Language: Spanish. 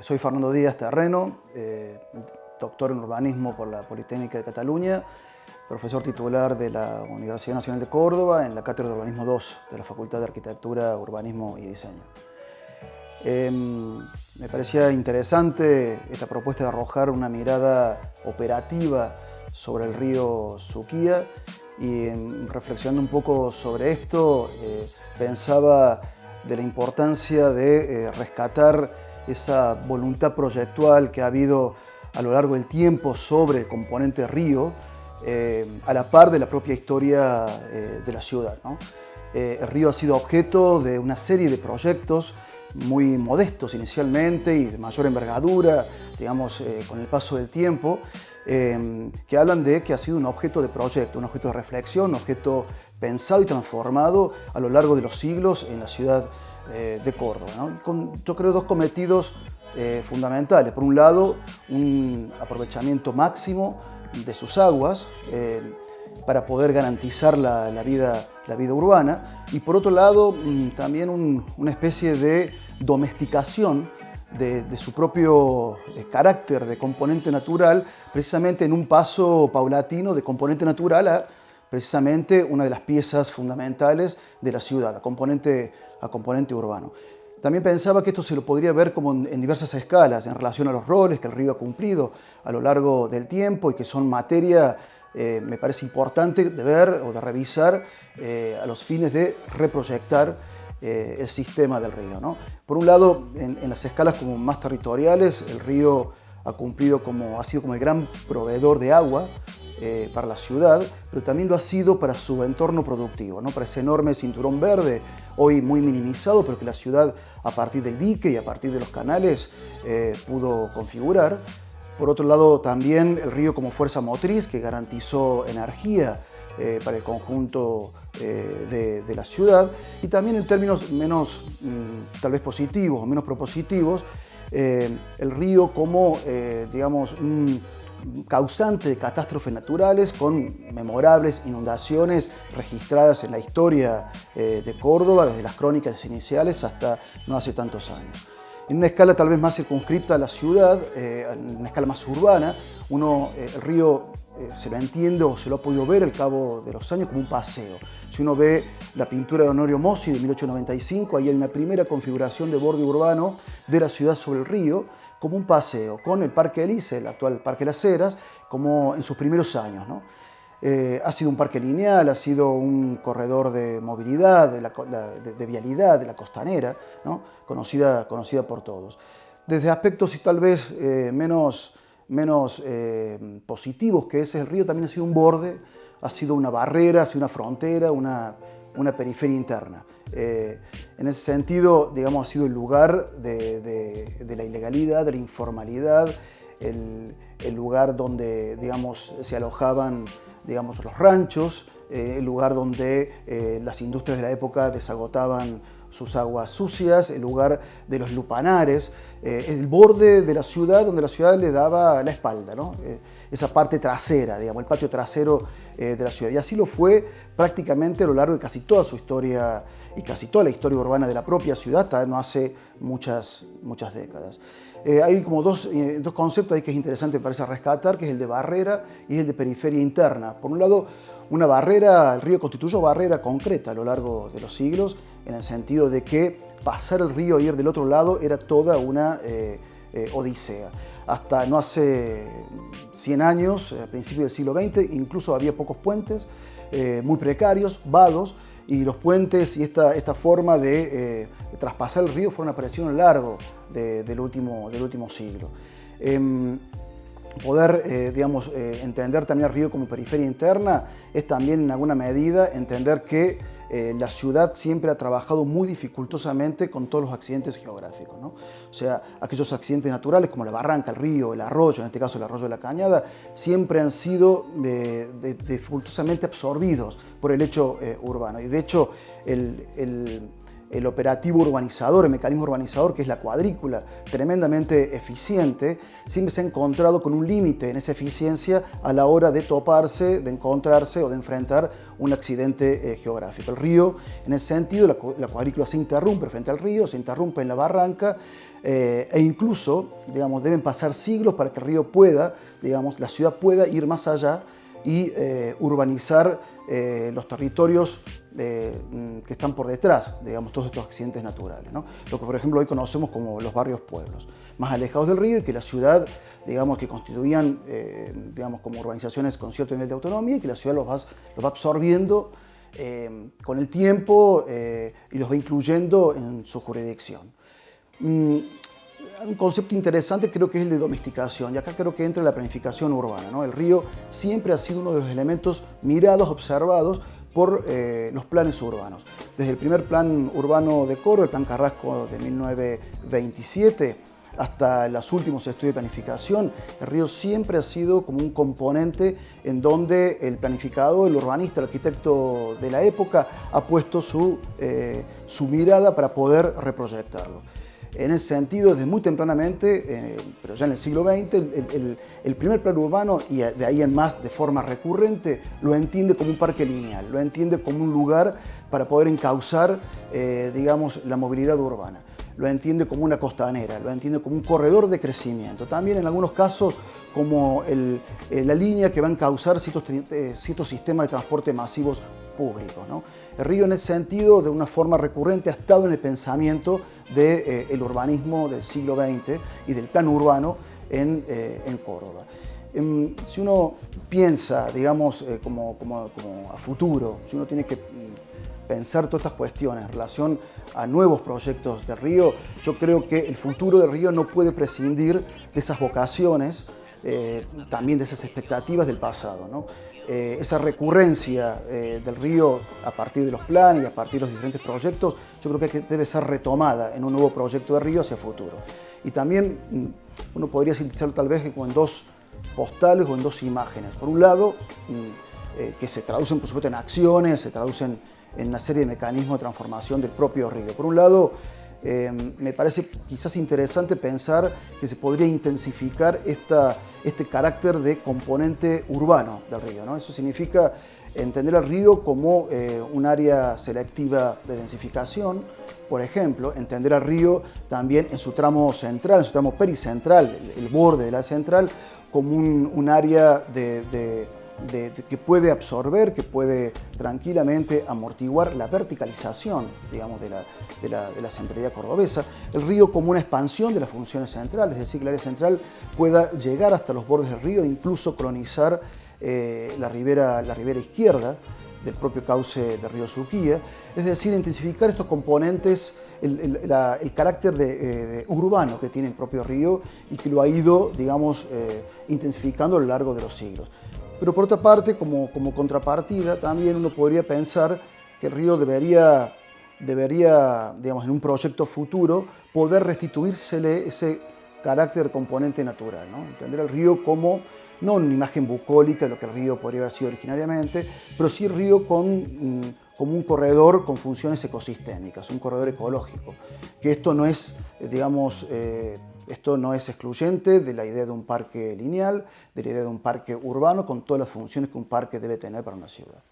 Soy Fernando Díaz Terreno, doctor en urbanismo por la Politécnica de Cataluña, profesor titular de la Universidad Nacional de Córdoba en la Cátedra de Urbanismo II de la Facultad de Arquitectura, Urbanismo y Diseño. Me parecía interesante esta propuesta de arrojar una mirada operativa sobre el río Suquía y reflexionando un poco sobre esto, pensaba de la importancia de rescatar esa voluntad proyectual que ha habido a lo largo del tiempo sobre el componente río, a la par de la propia historia de la ciudad, ¿no? El río ha sido objeto de una serie de proyectos muy modestos inicialmente y de mayor envergadura, digamos, con el paso del tiempo, que hablan de que ha sido un objeto de proyecto, un objeto de reflexión, un objeto pensado y transformado a lo largo de los siglos en la ciudad de Córdoba, ¿no? Con, yo creo, dos cometidos fundamentales. Por un lado, un aprovechamiento máximo de sus aguas para poder garantizar la vida urbana, y por otro lado también una especie de domesticación de su propio carácter de componente natural, precisamente en un paso paulatino de componente natural a precisamente una de las piezas fundamentales de la ciudad, a componente urbano. También pensaba que esto se lo podría ver como en diversas escalas en relación a los roles que el río ha cumplido a lo largo del tiempo y que son materia, me parece importante de ver o de revisar a los fines de reproyectar el sistema del río, ¿no? Por un lado, en las escalas como más territoriales, el río ha sido como el gran proveedor de agua para la ciudad, pero también lo ha sido para su entorno productivo, ¿no? Para ese enorme cinturón verde, hoy muy minimizado, pero que la ciudad a partir del dique y a partir de los canales pudo configurar. Por otro lado, también el río como fuerza motriz que garantizó energía para el conjunto de la ciudad, y también en términos menos tal vez positivos o menos propositivos, el río como digamos un causante de catástrofes naturales con memorables inundaciones registradas en la historia de Córdoba, desde las crónicas iniciales hasta no hace tantos años. En una escala tal vez más circunscripta a la ciudad, en una escala más urbana, el río se lo entiende o se lo ha podido ver al cabo de los años como un paseo. Si uno ve la pintura de Honorio Mossi de 1895, ahí hay una primera configuración de borde urbano de la ciudad sobre el río, como un paseo, con el Parque Elise, el actual Parque Las Heras, como en sus primeros años, ¿no? Ha sido un parque lineal, ha sido un corredor de movilidad, de vialidad, de la costanera, ¿no? conocida por todos. Desde aspectos y tal vez menos positivos, que ese es el río, también ha sido un borde, ha sido una barrera, ha sido una frontera, una periferia interna. En ese sentido, digamos, ha sido el lugar de la ilegalidad, de la informalidad, el lugar donde, digamos, se alojaban, digamos, los ranchos, el lugar donde las industrias de la época desagotaban sus aguas sucias, el lugar de los lupanares, el borde de la ciudad donde la ciudad le daba la espalda, ¿no? Esa parte trasera, digamos, el patio trasero de la ciudad. Y así lo fue prácticamente a lo largo de casi toda su historia y casi toda la historia urbana de la propia ciudad, hasta no hace muchas décadas. Hay como dos conceptos ahí que es interesante, me parece, rescatar, que es el de barrera y el de periferia interna. Por un lado, una barrera, el río constituyó barrera concreta a lo largo de los siglos, en el sentido de que pasar el río e ir del otro lado era toda una odisea. Hasta no hace 100 años, a principios del siglo XX, incluso había pocos puentes, muy precarios, vados, y los puentes y esta forma de traspasar el río fueron apareciendo a lo largo del último siglo. Poder, digamos, entender también el río como periferia interna es también en alguna medida entender que la ciudad siempre ha trabajado muy dificultosamente con todos los accidentes geográficos, ¿no? O sea, aquellos accidentes naturales como la barranca, el río, el arroyo, en este caso el arroyo de la Cañada, siempre han sido dificultosamente absorbidos por el hecho urbano. Y de hecho, el el operativo urbanizador, el mecanismo urbanizador, que es la cuadrícula, tremendamente eficiente, siempre se ha encontrado con un límite en esa eficiencia a la hora de toparse, de encontrarse o de enfrentar un accidente geográfico. El río, en ese sentido, la cuadrícula se interrumpe frente al río, se interrumpe en la barranca, e incluso, digamos, deben pasar siglos para que el río pueda, digamos, la ciudad pueda ir más allá y urbanizar los territorios que están por detrás, digamos, todos estos accidentes naturales, ¿no? Lo que, por ejemplo, hoy conocemos como los barrios pueblos, más alejados del río y que la ciudad, digamos, que constituían, digamos, como urbanizaciones con cierto nivel de autonomía y que la ciudad los va absorbiendo con el tiempo y los va incluyendo en su jurisdicción. Un concepto interesante creo que es el de domesticación, y acá creo que entra la planificación urbana, ¿no? El río siempre ha sido uno de los elementos mirados, observados por los planes urbanos. Desde el primer plan urbano de Córdoba, el Plan Carrasco de 1927, hasta los últimos estudios de planificación, el río siempre ha sido como un componente en donde el planificador, el urbanista, el arquitecto de la época ha puesto su mirada para poder reproyectarlo. En ese sentido, desde muy tempranamente, pero ya en el siglo XX, el primer plan urbano, y de ahí en más de forma recurrente, lo entiende como un parque lineal, lo entiende como un lugar para poder encauzar, digamos, la movilidad urbana. Lo entiende como una costanera, lo entiende como un corredor de crecimiento. También en algunos casos como la línea que va a encauzar ciertos sistemas de transporte masivos públicos, ¿no? El río en ese sentido, de una forma recurrente, ha estado en el pensamiento del urbanismo del siglo XX y del plan urbano en Córdoba. Si uno piensa, digamos, como a futuro, si uno tiene que pensar todas estas cuestiones en relación a nuevos proyectos de río, yo creo que el futuro del río no puede prescindir de esas vocaciones, también de esas expectativas del pasado, ¿no? Esa recurrencia del río a partir de los planes y a partir de los diferentes proyectos, yo creo que debe ser retomada en un nuevo proyecto de río hacia el futuro. Y también uno podría sintetizarlo tal vez como en dos postales o en dos imágenes. Por un lado, que se traducen por supuesto en acciones, se traducen en una serie de mecanismos de transformación del propio río. Por un lado, me parece quizás interesante pensar que se podría intensificar este carácter de componente urbano del río, ¿no? Eso significa entender al río como un área selectiva de densificación, por ejemplo, entender al río también en su tramo central, en su tramo pericentral, el borde de la central, como un área que puede absorber, que puede tranquilamente amortiguar la verticalización, digamos, de la centralidad cordobesa. El río como una expansión de las funciones centrales, es decir, que el área central pueda llegar hasta los bordes del río e incluso colonizar la ribera izquierda del propio cauce del río Suquía, es decir, intensificar estos componentes, el carácter urbano que tiene el propio río y que lo ha ido, digamos, intensificando a lo largo de los siglos. Pero por otra parte, como contrapartida, también uno podría pensar que el río debería, digamos, en un proyecto futuro, poder restituírsele ese carácter componente natural, ¿no? Entender el río como, no una imagen bucólica de lo que el río podría haber sido originariamente, pero sí el río como un corredor con funciones ecosistémicas, un corredor ecológico. Que esto no es, digamos, esto no es excluyente de la idea de un parque lineal, de la idea de un parque urbano, con todas las funciones que un parque debe tener para una ciudad.